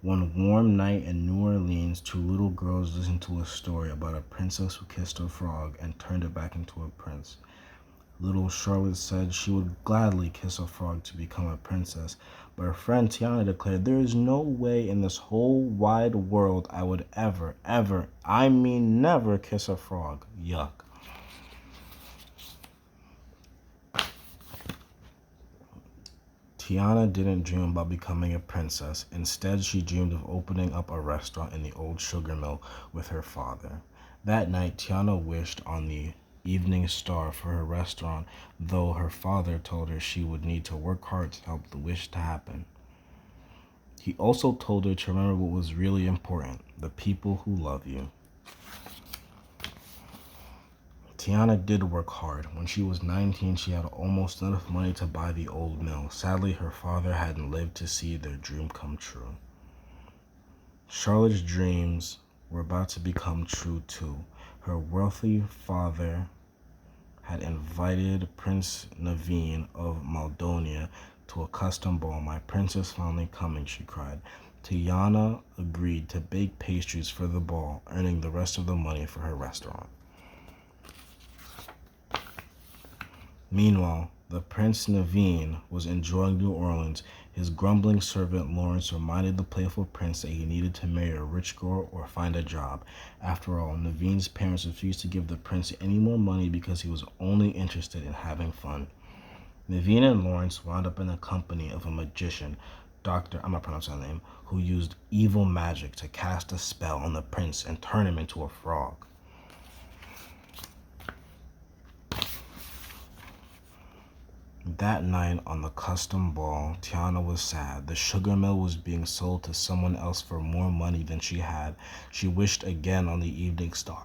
One warm night in New Orleans, two little girls listened to a story about a princess who kissed a frog and turned it back into a prince. Little Charlotte said she would gladly kiss a frog to become a princess, but her friend Tiana declared there is no way in this whole wide world I would ever, I mean never kiss a frog. Yuck. Tiana didn't dream about becoming a princess. Instead, she dreamed of opening up a restaurant in the old sugar mill with her father. That night, Tiana wished on the evening star for her restaurant, though her father told her she would need to work hard to help the wish to happen. He also told her to remember what was really important, the people who love you. Tiana did work hard. When she was 19, she had almost enough money to buy the old mill. Sadly, her father hadn't lived to see their dream come true. Charlotte's dreams were about to become true too. Her wealthy father had invited Prince Naveen of Maldonia to a custom ball. My prince is finally coming, she cried. Tiana agreed to bake pastries for the ball, earning the rest of the money for her restaurant. Meanwhile, the Prince Naveen was enjoying New Orleans. His grumbling servant Lawrence reminded the playful prince that he needed to marry a rich girl or find a job. After all, Naveen's parents refused to give the prince any more money because he was only interested in having fun. Naveen and Lawrence wound up in the company of a magician, Dr. I'm not pronouncing that name, who used evil magic to cast a spell on the prince and turn him into a frog. That night on the custom ball, Tiana was sad. The sugar mill was being sold to someone else for more money than she had. She wished again on the evening star.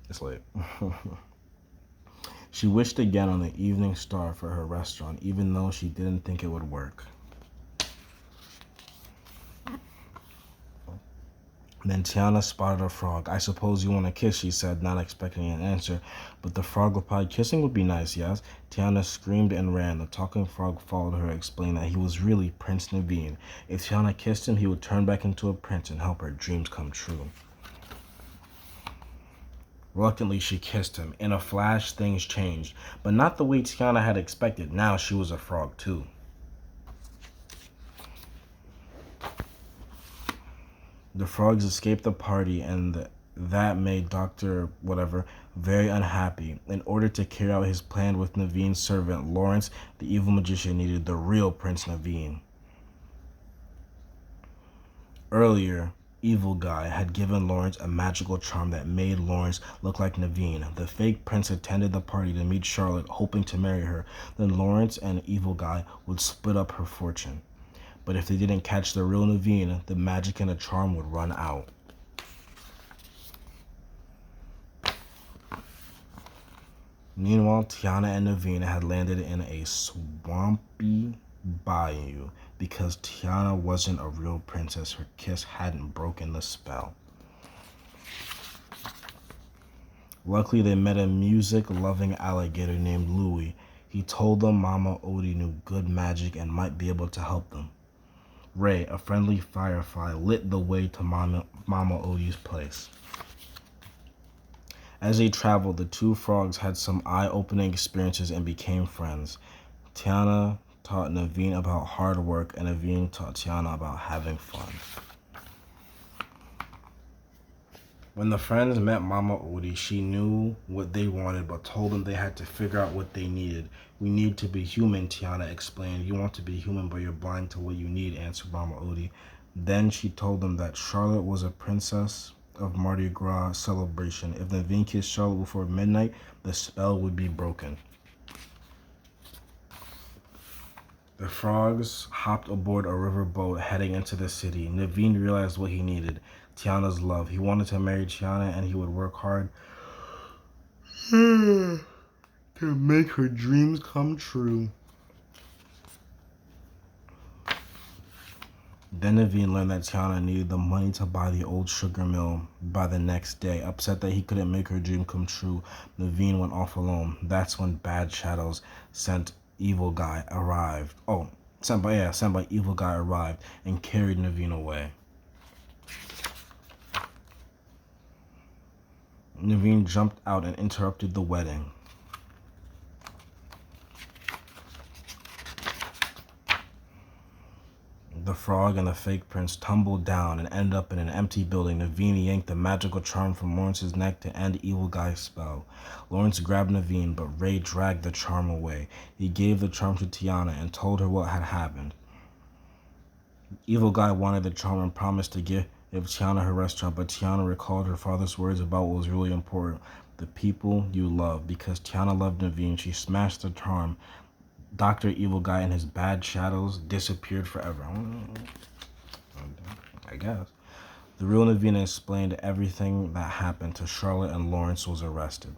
It's late. She wished again on the evening star for her restaurant, even though she didn't think it would work. Then Tiana spotted a frog. I suppose you want a kiss, she said, not expecting an answer. But the frog replied, kissing would be nice, yes? Tiana screamed and ran. The talking frog followed her, explaining that he was really Prince Naveen. If Tiana kissed him, he would turn back into a prince and help her dreams come true. Reluctantly, she kissed him. In a flash, things changed. But not the way Tiana had expected. Now she was a frog, too. The frogs escaped the party, and that made Dr. Whatever very unhappy. In order to carry out his plan with Naveen's servant, Lawrence, the evil magician needed the real Prince Naveen. Earlier, Evil Guy had given Lawrence a magical charm that made Lawrence look like Naveen. The fake prince attended the party to meet Charlotte, hoping to marry her. Then Lawrence and Evil Guy would split up her fortune. But if they didn't catch the real Naveen, the magic and the charm would run out. Meanwhile, Tiana and Naveen had landed in a swampy bayou. Because Tiana wasn't a real princess, her kiss hadn't broken the spell. Luckily, they met a music-loving alligator named Louie. He told them Mama Odie knew good magic and might be able to help them. Ray, a friendly firefly, lit the way to Mama Odie's place. As they traveled, the two frogs had some eye-opening experiences and became friends. Tiana taught Naveen about hard work, and Naveen taught Tiana about having fun. When the friends met Mama Odie, she knew what they wanted, but told them they had to figure out what they needed. We need to be human, Tiana explained. You want to be human, but you're blind to what you need, answered Mama Odie. Then she told them that Charlotte was a princess of Mardi Gras celebration. If Naveen kissed Charlotte before midnight, the spell would be broken. The frogs hopped aboard a river boat heading into the city. Naveen realized what he needed, Tiana's love. He wanted to marry Tiana, and he would work hard to make her dreams come true. Then Naveen learned that Tiana needed the money to buy the old sugar mill by the next day. Upset that he couldn't make her dream come true, Naveen went off alone. That's when bad shadows sent Evil Guy arrived. Sent by Evil Guy arrived and carried Naveen away. Naveen jumped out and interrupted the wedding. The frog and the fake prince tumbled down and ended up in an empty building. Naveen yanked the magical charm from Lawrence's neck to end Evil Guy's spell. Lawrence grabbed Naveen, but Ray dragged the charm away. He gave the charm to Tiana and told her what had happened. Evil Guy wanted the charm and promised to give Tiana her restaurant, but Tiana recalled her father's words about what was really important: the people you love. Because Tiana loved Naveen, she smashed the charm. Dr. Evil Guy and his bad shadows disappeared forever. I guess. The real Naveen explained everything that happened to Charlotte, and Lawrence was arrested.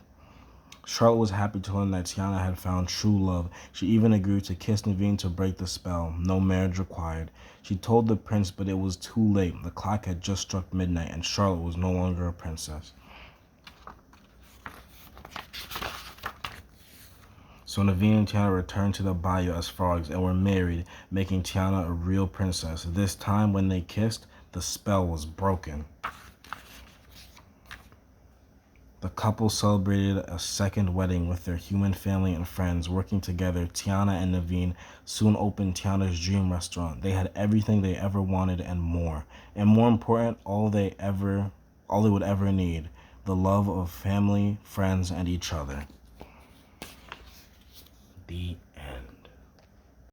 Charlotte was happy to learn that Tiana had found true love. She even agreed to kiss Naveen to break the spell. No marriage required. She told the prince, but it was too late. The clock had just struck midnight, and Charlotte was no longer a princess. So Naveen and Tiana returned to the bayou as frogs and were married, making Tiana a real princess. This time when they kissed, the spell was broken. The couple celebrated a second wedding with their human family and friends. Working together, Tiana and Naveen soon opened Tiana's dream restaurant. They had everything they ever wanted and more. And more important, all they would ever need: the love of family, friends, and each other. The